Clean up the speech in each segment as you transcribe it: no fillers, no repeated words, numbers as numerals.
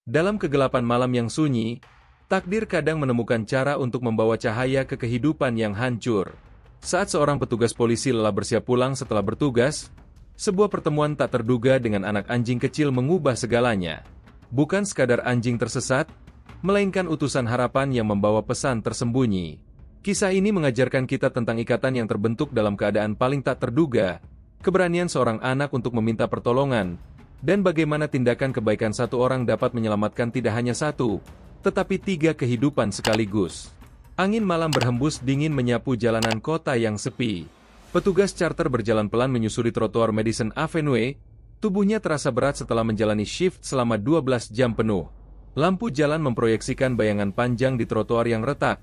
Dalam kegelapan malam yang sunyi, takdir kadang menemukan cara untuk membawa cahaya ke kehidupan yang hancur. Saat seorang petugas polisi lelah bersiap pulang setelah bertugas, sebuah pertemuan tak terduga dengan anak anjing kecil mengubah segalanya. Bukan sekadar anjing tersesat, melainkan utusan harapan yang membawa pesan tersembunyi. Kisah ini mengajarkan kita tentang ikatan yang terbentuk dalam keadaan paling tak terduga, keberanian seorang anak untuk meminta pertolongan, dan bagaimana tindakan kebaikan satu orang dapat menyelamatkan tidak hanya satu, tetapi 3 kehidupan sekaligus. Angin malam berhembus dingin menyapu jalanan kota yang sepi. Petugas charter berjalan pelan menyusuri trotoar Madison Avenue, tubuhnya terasa berat setelah menjalani shift selama 12 jam penuh. Lampu jalan memproyeksikan bayangan panjang di trotoar yang retak,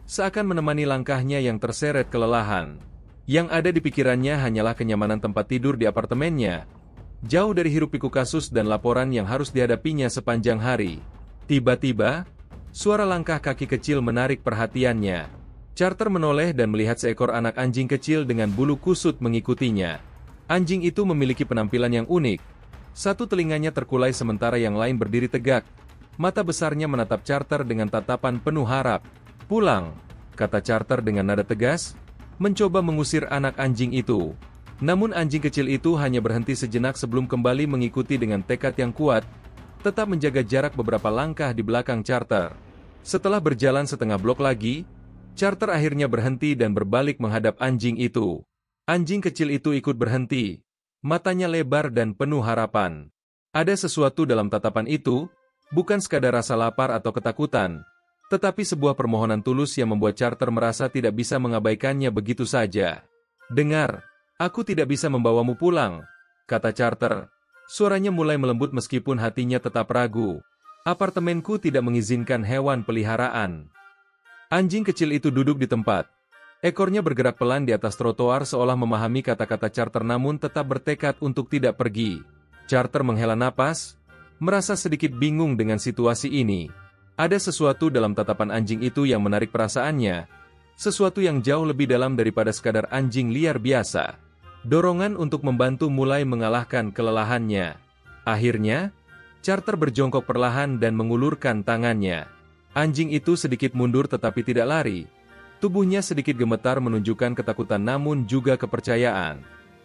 seakan menemani langkahnya yang terseret kelelahan. Yang ada di pikirannya hanyalah kenyamanan tempat tidur di apartemennya, jauh dari hiruk-pikuk kasus dan laporan yang harus dihadapinya sepanjang hari. Tiba-tiba, suara langkah kaki kecil menarik perhatiannya. Charter menoleh dan melihat seekor anak anjing kecil dengan bulu kusut mengikutinya. Anjing itu memiliki penampilan yang unik. Satu telinganya terkulai sementara yang lain berdiri tegak. Mata besarnya menatap Charter dengan tatapan penuh harap. "Pulang," kata Charter dengan nada tegas, mencoba mengusir anak anjing itu. Namun anjing kecil itu hanya berhenti sejenak sebelum kembali mengikuti dengan tekad yang kuat, tetap menjaga jarak beberapa langkah di belakang Charter. Setelah berjalan setengah blok lagi, Charter akhirnya berhenti dan berbalik menghadap anjing itu. Anjing kecil itu ikut berhenti, matanya lebar dan penuh harapan. Ada sesuatu dalam tatapan itu, bukan sekadar rasa lapar atau ketakutan, tetapi sebuah permohonan tulus yang membuat Charter merasa tidak bisa mengabaikannya begitu saja. "Dengar, aku tidak bisa membawamu pulang," kata Charter. Suaranya mulai melembut meskipun hatinya tetap ragu. "Apartemenku tidak mengizinkan hewan peliharaan." Anjing kecil itu duduk di tempat. Ekornya bergerak pelan di atas trotoar seolah memahami kata-kata Charter namun tetap bertekad untuk tidak pergi. Charter menghela napas, merasa sedikit bingung dengan situasi ini. Ada sesuatu dalam tatapan anjing itu yang menarik perasaannya, sesuatu yang jauh lebih dalam daripada sekadar anjing liar biasa. Dorongan untuk membantu mulai mengalahkan kelelahannya. Akhirnya, Charter berjongkok perlahan dan mengulurkan tangannya. Anjing itu sedikit mundur tetapi tidak lari. Tubuhnya sedikit gemetar menunjukkan ketakutan namun juga kepercayaan.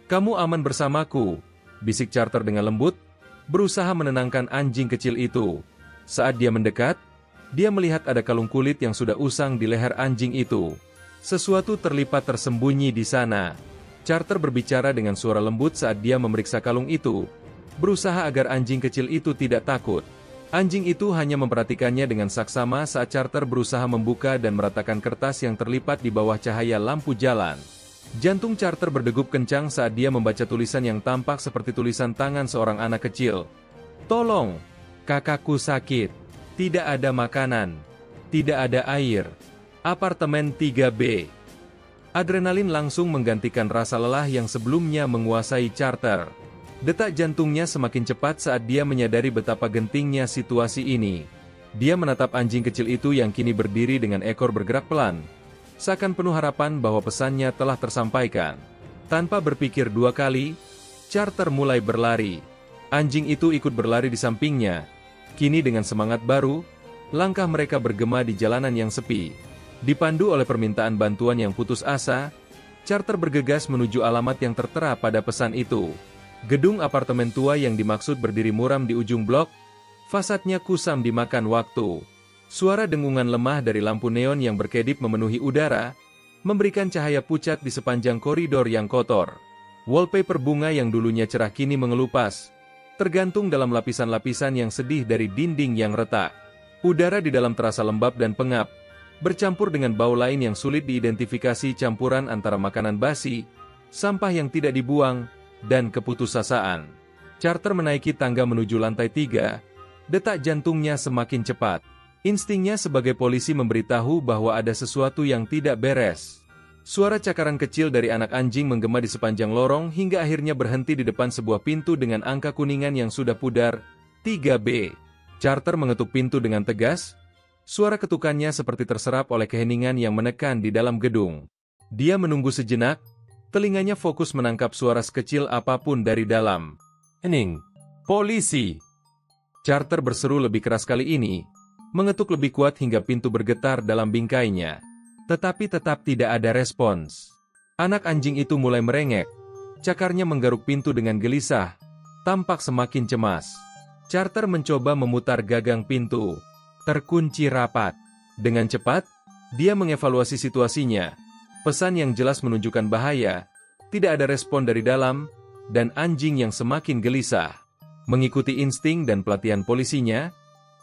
"Kamu aman bersamaku," bisik Charter dengan lembut, berusaha menenangkan anjing kecil itu. Saat dia mendekat, dia melihat ada kalung kulit yang sudah usang di leher anjing itu. Sesuatu terlipat tersembunyi di sana. Charter berbicara dengan suara lembut saat dia memeriksa kalung itu, berusaha agar anjing kecil itu tidak takut. Anjing itu hanya memperhatikannya dengan saksama saat Charter berusaha membuka dan meratakan kertas yang terlipat di bawah cahaya lampu jalan. Jantung Charter berdegup kencang saat dia membaca tulisan yang tampak seperti tulisan tangan seorang anak kecil. "Tolong, kakakku sakit. Tidak ada makanan. Tidak ada air. Apartemen 3B." Adrenalin langsung menggantikan rasa lelah yang sebelumnya menguasai Charter. Detak jantungnya semakin cepat saat dia menyadari betapa gentingnya situasi ini. Dia menatap anjing kecil itu yang kini berdiri dengan ekor bergerak pelan, seakan penuh harapan bahwa pesannya telah tersampaikan. Tanpa berpikir 2 kali, Charter mulai berlari. Anjing itu ikut berlari di sampingnya. Kini dengan semangat baru, langkah mereka bergema di jalanan yang sepi. Dipandu oleh permintaan bantuan yang putus asa, Charter bergegas menuju alamat yang tertera pada pesan itu. Gedung apartemen tua yang dimaksud berdiri muram di ujung blok, fasadnya kusam dimakan waktu. Suara dengungan lemah dari lampu neon yang berkedip memenuhi udara, memberikan cahaya pucat di sepanjang koridor yang kotor. Wallpaper bunga yang dulunya cerah kini mengelupas, tergantung dalam lapisan-lapisan yang sedih dari dinding yang retak. Udara di dalam terasa lembab dan pengap, bercampur dengan bau lain yang sulit diidentifikasi campuran antara makanan basi, sampah yang tidak dibuang, dan keputusasaan. Charter menaiki tangga menuju lantai 3, detak jantungnya semakin cepat. Instingnya sebagai polisi memberitahu bahwa ada sesuatu yang tidak beres. Suara cakaran kecil dari anak anjing menggema di sepanjang lorong hingga akhirnya berhenti di depan sebuah pintu dengan angka kuningan yang sudah pudar, 3B. Charter mengetuk pintu dengan tegas. Suara ketukannya seperti terserap oleh keheningan yang menekan di dalam gedung. Dia menunggu sejenak, telinganya fokus menangkap suara sekecil apapun dari dalam. "Hening, polisi!" Charter berseru lebih keras kali ini, mengetuk lebih kuat hingga pintu bergetar dalam bingkainya. Tetapi tetap tidak ada respons. Anak anjing itu mulai merengek. Cakarnya menggaruk pintu dengan gelisah, tampak semakin cemas. Charter mencoba memutar gagang pintu. Terkunci rapat. Dengan cepat, dia mengevaluasi situasinya. Pesan yang jelas menunjukkan bahaya. Tidak ada respon dari dalam, dan anjing yang semakin gelisah. Mengikuti insting dan pelatihan polisinya,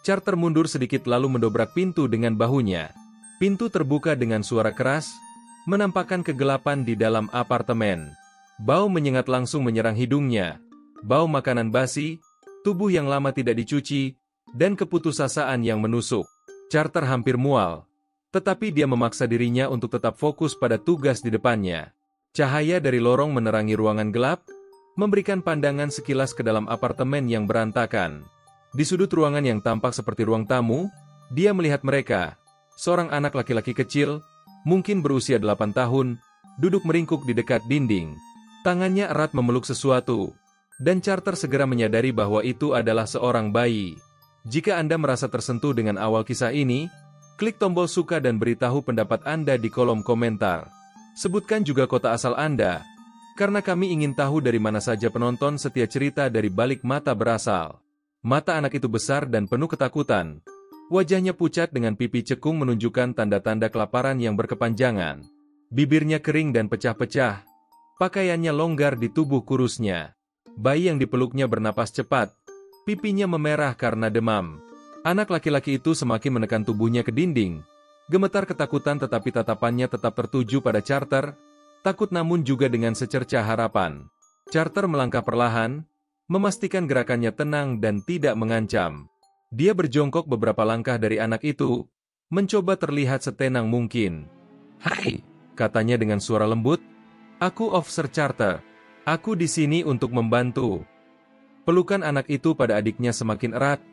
Charter mundur sedikit lalu mendobrak pintu dengan bahunya. Pintu terbuka dengan suara keras, menampakkan kegelapan di dalam apartemen. Bau menyengat langsung menyerang hidungnya. Bau makanan basi, tubuh yang lama tidak dicuci, dan keputusasaan yang menusuk. Charter hampir mual. Tetapi dia memaksa dirinya untuk tetap fokus pada tugas di depannya. Cahaya dari lorong menerangi ruangan gelap, memberikan pandangan sekilas ke dalam apartemen yang berantakan. Di sudut ruangan yang tampak seperti ruang tamu, dia melihat mereka. Seorang anak laki-laki kecil, mungkin berusia 8 tahun, duduk meringkuk di dekat dinding. Tangannya erat memeluk sesuatu, dan Charter segera menyadari bahwa itu adalah seorang bayi. Jika Anda merasa tersentuh dengan awal kisah ini, klik tombol suka dan beritahu pendapat Anda di kolom komentar. Sebutkan juga kota asal Anda, karena kami ingin tahu dari mana saja penonton setia cerita dari balik mata berasal. Mata anak itu besar dan penuh ketakutan. Wajahnya pucat dengan pipi cekung menunjukkan tanda-tanda kelaparan yang berkepanjangan. Bibirnya kering dan pecah-pecah. Pakaiannya longgar di tubuh kurusnya. Bayi yang dipeluknya bernapas cepat. Pipinya memerah karena demam. Anak laki-laki itu semakin menekan tubuhnya ke dinding. Gemetar ketakutan tetapi tatapannya tetap tertuju pada Charter. Takut namun juga dengan secercah harapan. Charter melangkah perlahan, memastikan gerakannya tenang dan tidak mengancam. Dia berjongkok beberapa langkah dari anak itu, mencoba terlihat setenang mungkin. "Hai," katanya dengan suara lembut. "Aku Officer Charter. Aku di sini untuk membantu." Pelukan anak itu pada adiknya semakin erat.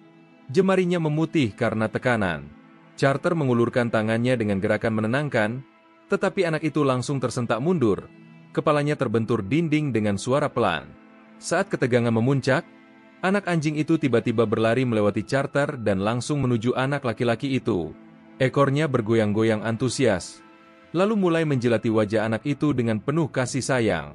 Jemarinya memutih karena tekanan. Charter mengulurkan tangannya dengan gerakan menenangkan, tetapi anak itu langsung tersentak mundur. Kepalanya terbentur dinding dengan suara pelan. Saat ketegangan memuncak, anak anjing itu tiba-tiba berlari melewati Charter dan langsung menuju anak laki-laki itu. Ekornya bergoyang-goyang antusias, lalu mulai menjilati wajah anak itu dengan penuh kasih sayang.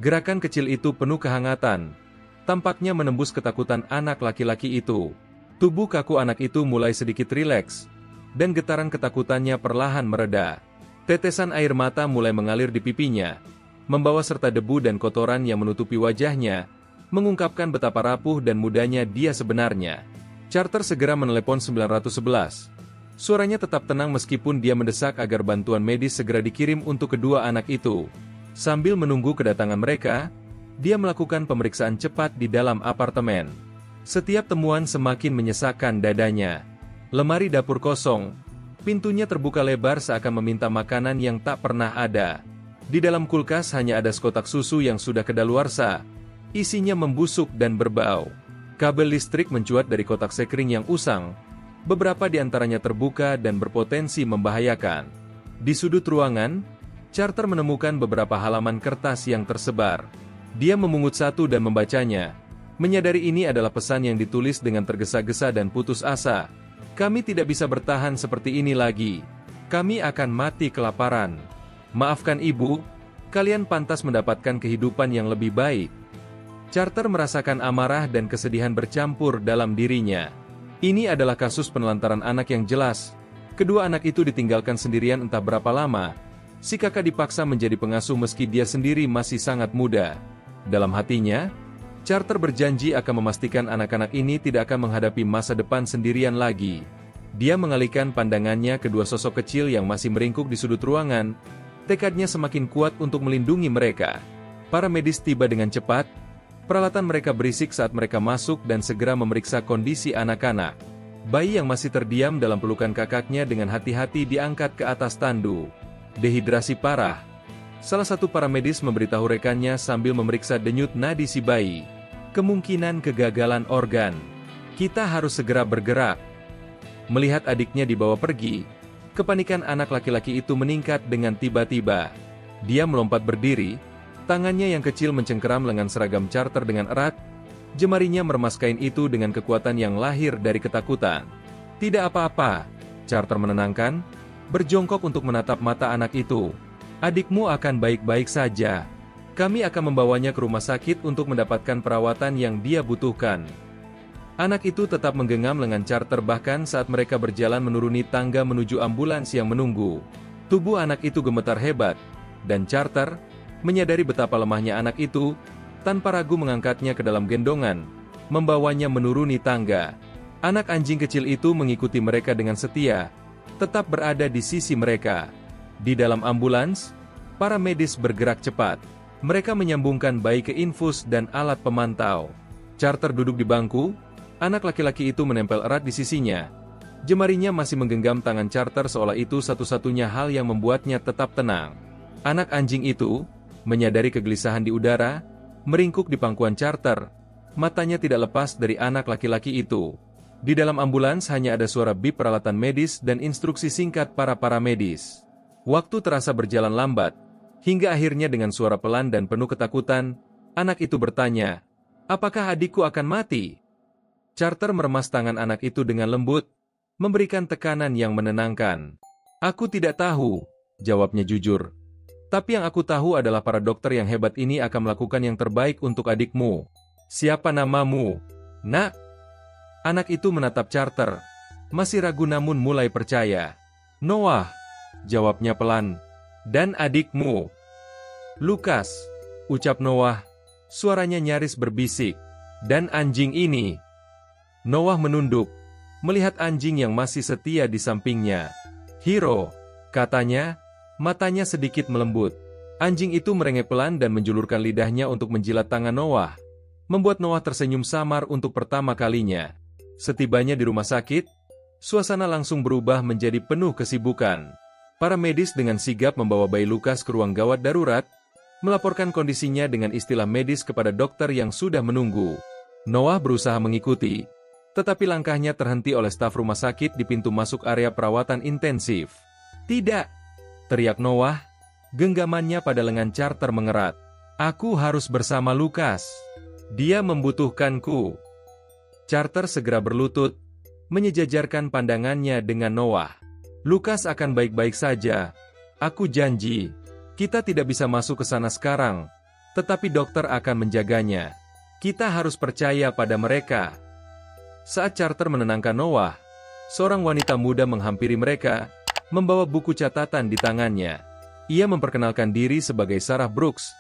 Gerakan kecil itu penuh kehangatan, tampaknya menembus ketakutan anak laki-laki itu. Tubuh kaku anak itu mulai sedikit rileks, dan getaran ketakutannya perlahan mereda. Tetesan air mata mulai mengalir di pipinya, membawa serta debu dan kotoran yang menutupi wajahnya, mengungkapkan betapa rapuh dan mudanya dia sebenarnya. Charter segera menelepon 911. Suaranya tetap tenang meskipun dia mendesak agar bantuan medis segera dikirim untuk kedua anak itu. Sambil menunggu kedatangan mereka, dia melakukan pemeriksaan cepat di dalam apartemen. Setiap temuan semakin menyesakkan dadanya. Lemari dapur kosong, pintunya terbuka lebar seakan meminta makanan yang tak pernah ada. Di dalam kulkas hanya ada sekotak susu yang sudah kedaluarsa. Isinya membusuk dan berbau. Kabel listrik mencuat dari kotak sekring yang usang. Beberapa di antaranya terbuka dan berpotensi membahayakan. Di sudut ruangan, Charter menemukan beberapa halaman kertas yang tersebar. Dia memungut satu dan membacanya. Menyadari ini adalah pesan yang ditulis dengan tergesa-gesa dan putus asa. "Kami tidak bisa bertahan seperti ini lagi. Kami akan mati kelaparan. Maafkan ibu, kalian pantas mendapatkan kehidupan yang lebih baik." Charter merasakan amarah dan kesedihan bercampur dalam dirinya. Ini adalah kasus penelantaran anak yang jelas. Kedua anak itu ditinggalkan sendirian entah berapa lama. Si kakak dipaksa menjadi pengasuh meski dia sendiri masih sangat muda. Dalam hatinya, Charter berjanji akan memastikan anak-anak ini tidak akan menghadapi masa depan sendirian lagi. Dia mengalihkan pandangannya ke dua sosok kecil yang masih meringkuk di sudut ruangan. Tekadnya semakin kuat untuk melindungi mereka. Para medis tiba dengan cepat. Peralatan mereka berisik saat mereka masuk dan segera memeriksa kondisi anak-anak. Bayi yang masih terdiam dalam pelukan kakaknya dengan hati-hati diangkat ke atas tandu. Dehidrasi parah. Salah satu para medis memberitahu rekannya sambil memeriksa denyut nadi si bayi. Kemungkinan kegagalan organ. Kita harus segera bergerak. Melihat adiknya dibawa pergi, kepanikan anak laki-laki itu meningkat dengan tiba-tiba. Dia melompat berdiri, tangannya yang kecil mencengkeram lengan seragam Charter dengan erat. Jemarinya meremas kain itu dengan kekuatan yang lahir dari ketakutan. Tidak apa-apa, Carter menenangkan, berjongkok untuk menatap mata anak itu. Adikmu akan baik-baik saja. Kami akan membawanya ke rumah sakit untuk mendapatkan perawatan yang dia butuhkan. Anak itu tetap menggenggam lengan Carter bahkan saat mereka berjalan menuruni tangga menuju ambulans yang menunggu. Tubuh anak itu gemetar hebat, dan Carter, menyadari betapa lemahnya anak itu, tanpa ragu mengangkatnya ke dalam gendongan, membawanya menuruni tangga. Anak anjing kecil itu mengikuti mereka dengan setia, tetap berada di sisi mereka. Di dalam ambulans, para medis bergerak cepat. Mereka menyambungkan bayi ke infus dan alat pemantau. Carter duduk di bangku, anak laki-laki itu menempel erat di sisinya. Jemarinya masih menggenggam tangan Carter seolah itu satu-satunya hal yang membuatnya tetap tenang. Anak anjing itu, menyadari kegelisahan di udara, meringkuk di pangkuan Carter. Matanya tidak lepas dari anak laki-laki itu. Di dalam ambulans hanya ada suara bip peralatan medis dan instruksi singkat para medis. Waktu terasa berjalan lambat. Hingga akhirnya dengan suara pelan dan penuh ketakutan, anak itu bertanya, "Apakah adikku akan mati?" Carter meremas tangan anak itu dengan lembut, memberikan tekanan yang menenangkan. "Aku tidak tahu," jawabnya jujur. "Tapi yang aku tahu adalah para dokter yang hebat ini akan melakukan yang terbaik untuk adikmu." "Siapa namamu, Nak?" Anak itu menatap Carter, masih ragu namun mulai percaya. "Noah," jawabnya pelan. "Dan adikmu?" "Lukas," ucap Noah, suaranya nyaris berbisik. "Dan anjing ini?" Noah menunduk, melihat anjing yang masih setia di sampingnya. "Hiro," katanya, matanya sedikit melembut. Anjing itu merengek pelan dan menjulurkan lidahnya untuk menjilat tangan Noah, membuat Noah tersenyum samar untuk pertama kalinya. Setibanya di rumah sakit, suasana langsung berubah menjadi penuh kesibukan. Para medis dengan sigap membawa bayi Lukas ke ruang gawat darurat, melaporkan kondisinya dengan istilah medis kepada dokter yang sudah menunggu. Noah berusaha mengikuti, tetapi langkahnya terhenti oleh staf rumah sakit di pintu masuk area perawatan intensif. "Tidak!" teriak Noah, genggamannya pada lengan Carter mengerat. "Aku harus bersama Lukas. Dia membutuhkanku." Carter segera berlutut, menyejajarkan pandangannya dengan Noah. "Lukas akan baik-baik saja. Aku janji. Kita tidak bisa masuk ke sana sekarang, tetapi dokter akan menjaganya. Kita harus percaya pada mereka." Saat Carter menenangkan Noah, seorang wanita muda menghampiri mereka, membawa buku catatan di tangannya. Ia memperkenalkan diri sebagai Sarah Brooks,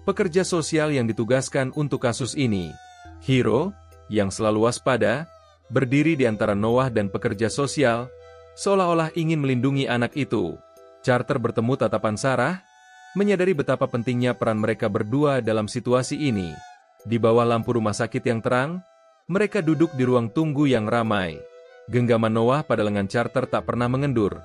pekerja sosial yang ditugaskan untuk kasus ini. Hiro, yang selalu waspada, berdiri di antara Noah dan pekerja sosial, seolah-olah ingin melindungi anak itu. Carter bertemu tatapan Sarah, menyadari betapa pentingnya peran mereka berdua dalam situasi ini. Di bawah lampu rumah sakit yang terang, mereka duduk di ruang tunggu yang ramai. Genggaman Noah pada lengan Carter tak pernah mengendur.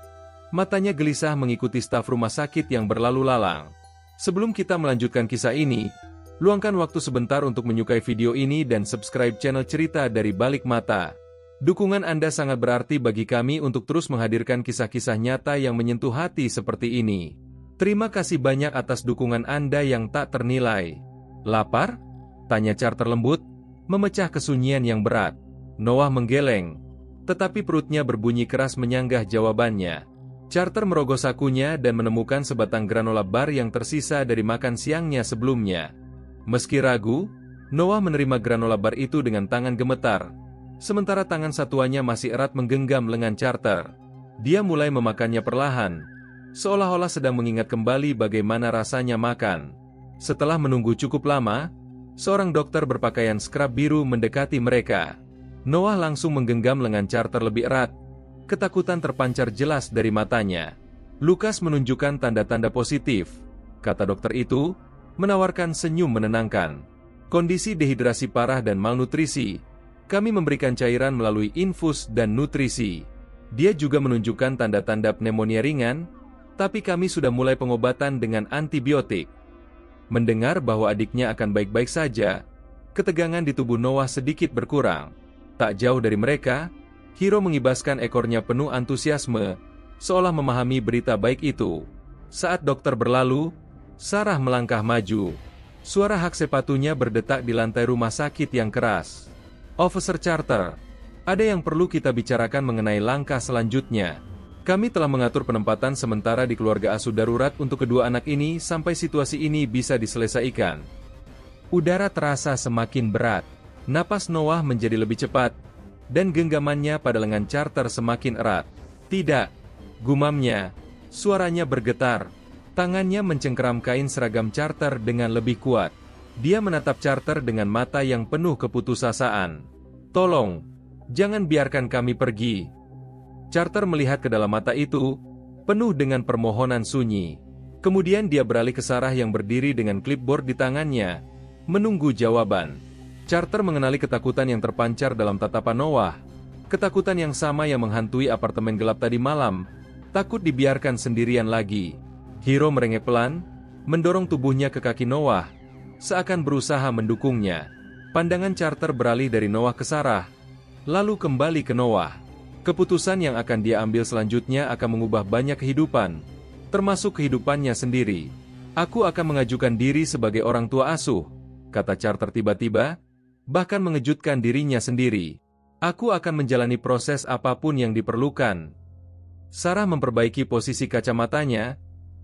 Matanya gelisah mengikuti staf rumah sakit yang berlalu lalang. Sebelum kita melanjutkan kisah ini, luangkan waktu sebentar untuk menyukai video ini dan subscribe channel Cerita dari Balik Mata. Dukungan Anda sangat berarti bagi kami untuk terus menghadirkan kisah-kisah nyata yang menyentuh hati seperti ini. Terima kasih banyak atas dukungan Anda yang tak ternilai. "Lapar?" tanya Carter lembut, memecah kesunyian yang berat. Noah menggeleng, tetapi perutnya berbunyi keras menyanggah jawabannya. Carter merogoh sakunya dan menemukan sebatang granola bar yang tersisa dari makan siangnya sebelumnya. Meski ragu, Noah menerima granola bar itu dengan tangan gemetar, sementara tangan satuannya masih erat menggenggam lengan Carter. Dia mulai memakannya perlahan, seolah-olah sedang mengingat kembali bagaimana rasanya makan. Setelah menunggu cukup lama, seorang dokter berpakaian scrub biru mendekati mereka. Noah langsung menggenggam lengan Carter lebih erat. Ketakutan terpancar jelas dari matanya. "Lukas menunjukkan tanda-tanda positif," kata dokter itu, menawarkan senyum menenangkan. "Kondisi dehidrasi parah dan malnutrisi. Kami memberikan cairan melalui infus dan nutrisi. Dia juga menunjukkan tanda-tanda pneumonia ringan, tapi kami sudah mulai pengobatan dengan antibiotik." Mendengar bahwa adiknya akan baik-baik saja, ketegangan di tubuh Noah sedikit berkurang. Tak jauh dari mereka, Hiro mengibaskan ekornya penuh antusiasme, seolah memahami berita baik itu. Saat dokter berlalu, Sarah melangkah maju. Suara hak sepatunya berdetak di lantai rumah sakit yang keras. Officer Carter, ada yang perlu kita bicarakan mengenai langkah selanjutnya. Kami telah mengatur penempatan sementara di keluarga asuh darurat untuk kedua anak ini sampai situasi ini bisa diselesaikan. Udara terasa semakin berat. Napas Noah menjadi lebih cepat, dan genggamannya pada lengan Carter semakin erat. Tidak, gumamnya. Suaranya bergetar. Tangannya mencengkeram kain seragam Carter dengan lebih kuat. Dia menatap Carter dengan mata yang penuh keputusasaan. Tolong, jangan biarkan kami pergi. Carter melihat ke dalam mata itu, penuh dengan permohonan sunyi. Kemudian dia beralih ke Sarah yang berdiri dengan clipboard di tangannya, menunggu jawaban. Carter mengenali ketakutan yang terpancar dalam tatapan Noah. Ketakutan yang sama yang menghantui apartemen gelap tadi malam, takut dibiarkan sendirian lagi. Hiro merengek pelan, mendorong tubuhnya ke kaki Noah, seakan berusaha mendukungnya. Pandangan Carter beralih dari Noah ke Sarah, lalu kembali ke Noah. Keputusan yang akan dia ambil selanjutnya akan mengubah banyak kehidupan, termasuk kehidupannya sendiri. Aku akan mengajukan diri sebagai orang tua asuh, kata Carter tiba-tiba, bahkan mengejutkan dirinya sendiri. Aku akan menjalani proses apapun yang diperlukan. Sarah memperbaiki posisi kacamatanya,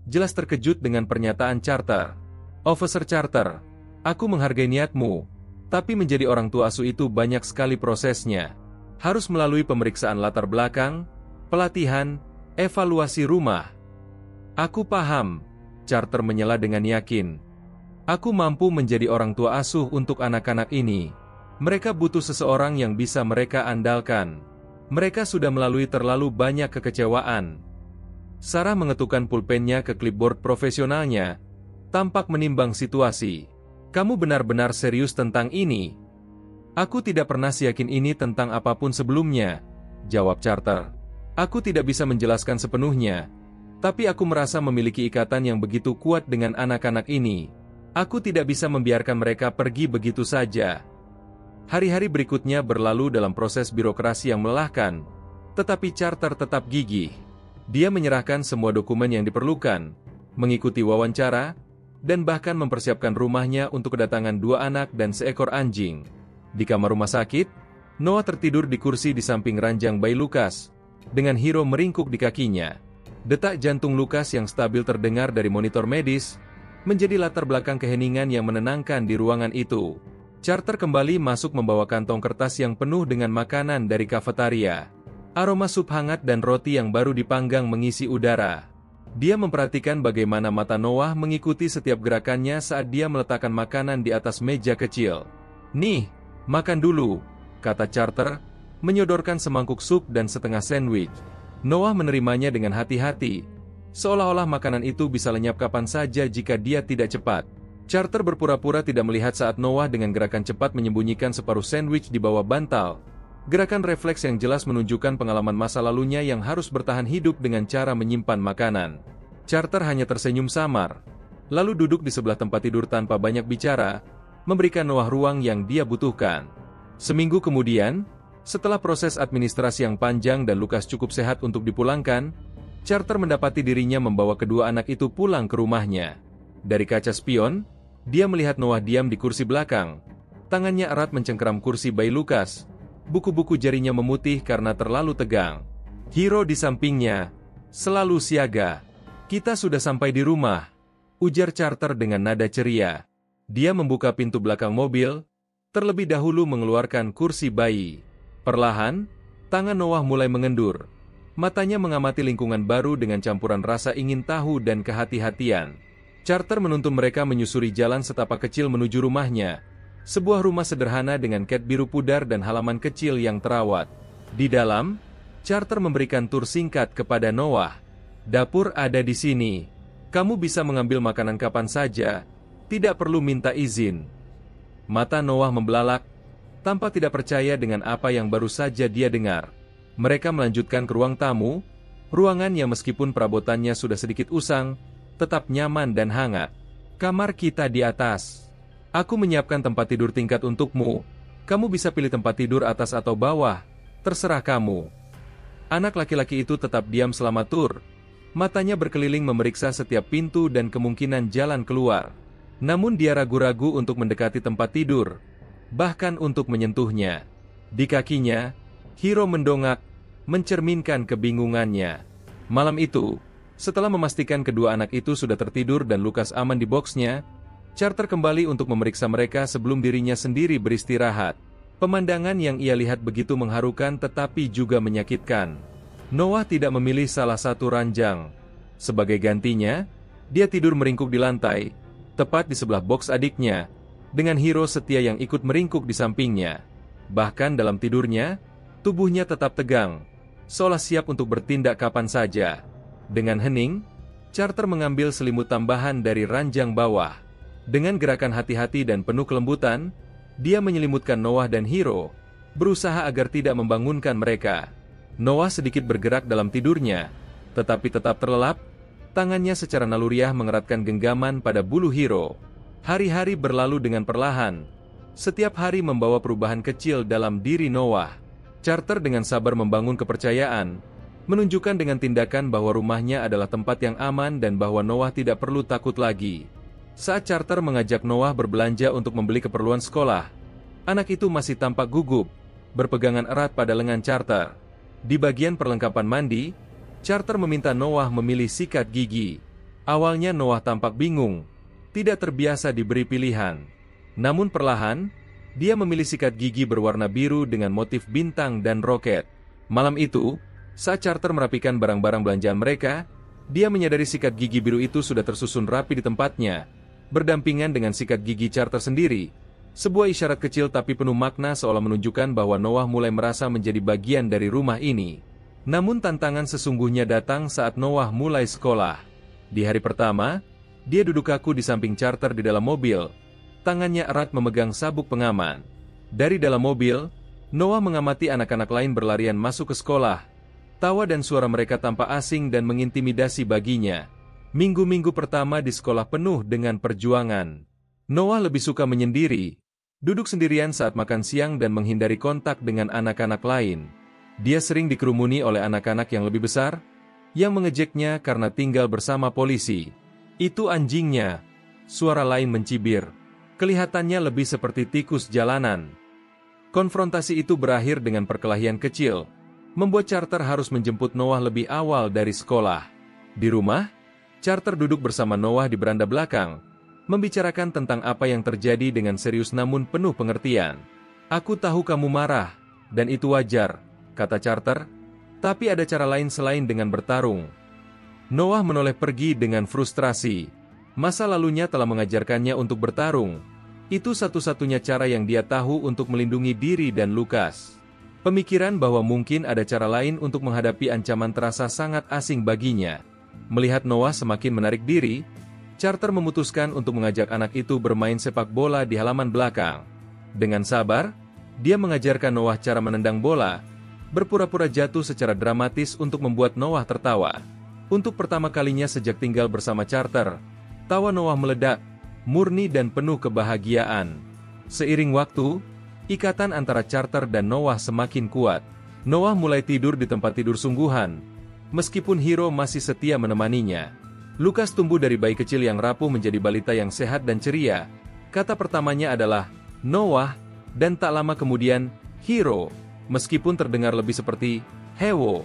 jelas terkejut dengan pernyataan Carter. Officer Carter, aku menghargai niatmu, tapi menjadi orang tua asuh itu banyak sekali prosesnya. Harus melalui pemeriksaan latar belakang, pelatihan, evaluasi rumah. Aku paham, Carter menyela dengan yakin. Aku mampu menjadi orang tua asuh untuk anak-anak ini. Mereka butuh seseorang yang bisa mereka andalkan. Mereka sudah melalui terlalu banyak kekecewaan. Sarah mengetukkan pulpennya ke clipboard profesionalnya, tampak menimbang situasi. Kamu benar-benar serius tentang ini? Aku tidak pernah yakin ini tentang apapun sebelumnya, jawab Carter. Aku tidak bisa menjelaskan sepenuhnya, tapi aku merasa memiliki ikatan yang begitu kuat dengan anak-anak ini. Aku tidak bisa membiarkan mereka pergi begitu saja. Hari-hari berikutnya berlalu dalam proses birokrasi yang melelahkan, tetapi Carter tetap gigih. Dia menyerahkan semua dokumen yang diperlukan, mengikuti wawancara, dan bahkan mempersiapkan rumahnya untuk kedatangan 2 anak dan seekor anjing. Di kamar rumah sakit, Noah tertidur di kursi di samping ranjang bayi Lucas, dengan Hiro meringkuk di kakinya. Detak jantung Lucas yang stabil terdengar dari monitor medis, menjadi latar belakang keheningan yang menenangkan di ruangan itu. Carter kembali masuk membawa kantong kertas yang penuh dengan makanan dari kafetaria. Aroma sup hangat dan roti yang baru dipanggang mengisi udara. Dia memperhatikan bagaimana mata Noah mengikuti setiap gerakannya saat dia meletakkan makanan di atas meja kecil. Nih, makan dulu, kata Carter, menyodorkan semangkuk sup dan setengah sandwich. Noah menerimanya dengan hati-hati, seolah-olah makanan itu bisa lenyap kapan saja jika dia tidak cepat. Carter berpura-pura tidak melihat saat Noah dengan gerakan cepat menyembunyikan separuh sandwich di bawah bantal. Gerakan refleks yang jelas menunjukkan pengalaman masa lalunya yang harus bertahan hidup dengan cara menyimpan makanan. Carter hanya tersenyum samar, lalu duduk di sebelah tempat tidur tanpa banyak bicara, memberikan Noah ruang yang dia butuhkan. Seminggu kemudian, setelah proses administrasi yang panjang dan Lucas cukup sehat untuk dipulangkan, Carter mendapati dirinya membawa kedua anak itu pulang ke rumahnya. Dari kaca spion, dia melihat Noah diam di kursi belakang. Tangannya erat mencengkeram kursi bayi Lucas. Buku-buku jarinya memutih karena terlalu tegang. Hiro di sampingnya, selalu siaga. Kita sudah sampai di rumah, ujar Carter dengan nada ceria. Dia membuka pintu belakang mobil, terlebih dahulu mengeluarkan kursi bayi. Perlahan, tangan Noah mulai mengendur. Matanya mengamati lingkungan baru dengan campuran rasa ingin tahu dan kehati-hatian. Carter menuntun mereka menyusuri jalan setapak kecil menuju rumahnya. Sebuah rumah sederhana dengan cat biru pudar dan halaman kecil yang terawat. Di dalam, Carter memberikan tur singkat kepada Noah. Dapur ada di sini. Kamu bisa mengambil makanan kapan saja, tidak perlu minta izin. Mata Noah membelalak, tampak tidak percaya dengan apa yang baru saja dia dengar. Mereka melanjutkan ke ruang tamu, ruangan yang meskipun perabotannya sudah sedikit usang, tetap nyaman dan hangat. Kamar kita di atas. Aku menyiapkan tempat tidur tingkat untukmu. Kamu bisa pilih tempat tidur atas atau bawah, terserah kamu. Anak laki-laki itu tetap diam selama tur. Matanya berkeliling memeriksa setiap pintu dan kemungkinan jalan keluar. Namun dia ragu-ragu untuk mendekati tempat tidur, bahkan untuk menyentuhnya. Di kakinya, Hiro mendongak, mencerminkan kebingungannya. Malam itu, setelah memastikan kedua anak itu sudah tertidur dan Lukas aman di boxnya, Carter kembali untuk memeriksa mereka sebelum dirinya sendiri beristirahat. Pemandangan yang ia lihat begitu mengharukan tetapi juga menyakitkan. Noah tidak memilih salah satu ranjang. Sebagai gantinya, dia tidur meringkuk di lantai, tepat di sebelah box adiknya, dengan Hiro setia yang ikut meringkuk di sampingnya. Bahkan dalam tidurnya, tubuhnya tetap tegang, seolah siap untuk bertindak kapan saja. Dengan hening, Carter mengambil selimut tambahan dari ranjang bawah. Dengan gerakan hati-hati dan penuh kelembutan, dia menyelimutkan Noah dan Hiro, berusaha agar tidak membangunkan mereka. Noah sedikit bergerak dalam tidurnya, tetapi tetap terlelap, tangannya secara naluriah mengeratkan genggaman pada bulu Hiro. Hari-hari berlalu dengan perlahan, setiap hari membawa perubahan kecil dalam diri Noah. Carter dengan sabar membangun kepercayaan, menunjukkan dengan tindakan bahwa rumahnya adalah tempat yang aman dan bahwa Noah tidak perlu takut lagi. Saat Carter mengajak Noah berbelanja untuk membeli keperluan sekolah, anak itu masih tampak gugup, berpegangan erat pada lengan Carter. Di bagian perlengkapan mandi, Carter meminta Noah memilih sikat gigi. Awalnya Noah tampak bingung, tidak terbiasa diberi pilihan. Namun perlahan, dia memilih sikat gigi berwarna biru dengan motif bintang dan roket. Malam itu, saat Carter merapikan barang-barang belanjaan mereka, dia menyadari sikat gigi biru itu sudah tersusun rapi di tempatnya, berdampingan dengan sikat gigi Carter sendiri. Sebuah isyarat kecil tapi penuh makna seolah menunjukkan bahwa Noah mulai merasa menjadi bagian dari rumah ini. Namun tantangan sesungguhnya datang saat Noah mulai sekolah. Di hari pertama, dia duduk kaku di samping Carter di dalam mobil. Tangannya erat memegang sabuk pengaman. Dari dalam mobil, Noah mengamati anak-anak lain berlarian masuk ke sekolah. Tawa dan suara mereka tampak asing dan mengintimidasi baginya. Minggu-minggu pertama di sekolah penuh dengan perjuangan. Noah lebih suka menyendiri, duduk sendirian saat makan siang dan menghindari kontak dengan anak-anak lain. Dia sering dikerumuni oleh anak-anak yang lebih besar, yang mengejeknya karena tinggal bersama polisi. Itu anjingnya, suara lain mencibir. Kelihatannya lebih seperti tikus jalanan. Konfrontasi itu berakhir dengan perkelahian kecil, membuat Carter harus menjemput Noah lebih awal dari sekolah. Di rumah, Carter duduk bersama Noah di beranda belakang, membicarakan tentang apa yang terjadi dengan serius namun penuh pengertian. "Aku tahu kamu marah, dan itu wajar," kata Carter, "tapi ada cara lain selain dengan bertarung." Noah menoleh pergi dengan frustrasi. Masa lalunya telah mengajarkannya untuk bertarung. Itu satu-satunya cara yang dia tahu untuk melindungi diri dan Lukas. Pemikiran bahwa mungkin ada cara lain untuk menghadapi ancaman terasa sangat asing baginya. Melihat Noah semakin menarik diri, Carter memutuskan untuk mengajak anak itu bermain sepak bola di halaman belakang. Dengan sabar, dia mengajarkan Noah cara menendang bola, berpura-pura jatuh secara dramatis untuk membuat Noah tertawa. Untuk pertama kalinya sejak tinggal bersama Carter, tawa Noah meledak, murni dan penuh kebahagiaan. Seiring waktu, ikatan antara Carter dan Noah semakin kuat. Noah mulai tidur di tempat tidur sungguhan, meskipun Hiro masih setia menemaninya. Lukas tumbuh dari bayi kecil yang rapuh menjadi balita yang sehat dan ceria. Kata pertamanya adalah Noah, dan tak lama kemudian, Hiro, meskipun terdengar lebih seperti Hewo.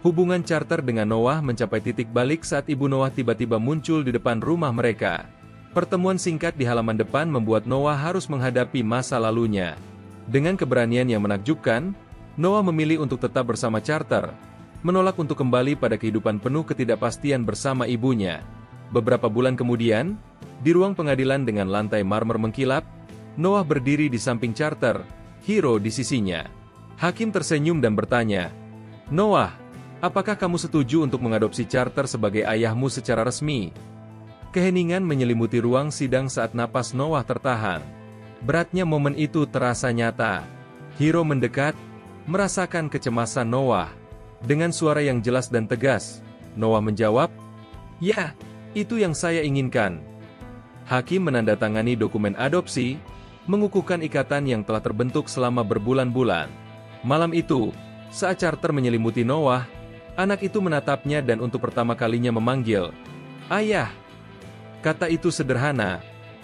Hubungan Carter dengan Noah mencapai titik balik saat ibu Noah tiba-tiba muncul di depan rumah mereka. Pertemuan singkat di halaman depan membuat Noah harus menghadapi masa lalunya. Dengan keberanian yang menakjubkan, Noah memilih untuk tetap bersama Carter, menolak untuk kembali pada kehidupan penuh ketidakpastian bersama ibunya. Beberapa bulan kemudian, di ruang pengadilan dengan lantai marmer mengkilap, Noah berdiri di samping Carter, Hiro di sisinya. Hakim tersenyum dan bertanya, "Noah, apakah kamu setuju untuk mengadopsi Carter sebagai ayahmu secara resmi?" Keheningan menyelimuti ruang sidang saat napas Noah tertahan. Beratnya momen itu terasa nyata. Hiro mendekat, merasakan kecemasan Noah. Dengan suara yang jelas dan tegas, Noah menjawab, "Ya, itu yang saya inginkan." Hakim menandatangani dokumen adopsi, mengukuhkan ikatan yang telah terbentuk selama berbulan-bulan. Malam itu, saat Carter menyelimuti Noah, anak itu menatapnya dan untuk pertama kalinya memanggil, "Ayah." Kata itu sederhana,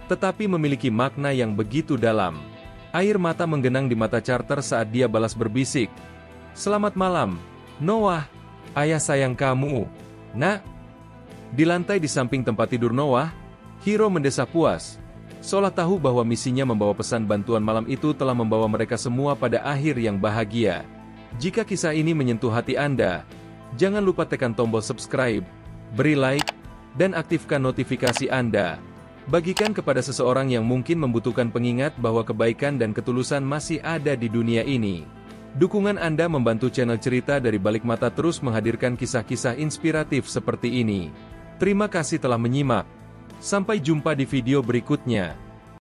tetapi memiliki makna yang begitu dalam. Air mata menggenang di mata Carter saat dia balas berbisik. "Selamat malam, Noah. Ayah sayang kamu, Nak." Di lantai di samping tempat tidur Noah, Hiro mendesah puas, seolah tahu bahwa misinya membawa pesan bantuan malam itu telah membawa mereka semua pada akhir yang bahagia. Jika kisah ini menyentuh hati Anda, jangan lupa tekan tombol subscribe, beri like, dan aktifkan notifikasi Anda. Bagikan kepada seseorang yang mungkin membutuhkan pengingat bahwa kebaikan dan ketulusan masih ada di dunia ini. Dukungan Anda membantu channel Cerita dari Balik Mata terus menghadirkan kisah-kisah inspiratif seperti ini. Terima kasih telah menyimak. Sampai jumpa di video berikutnya.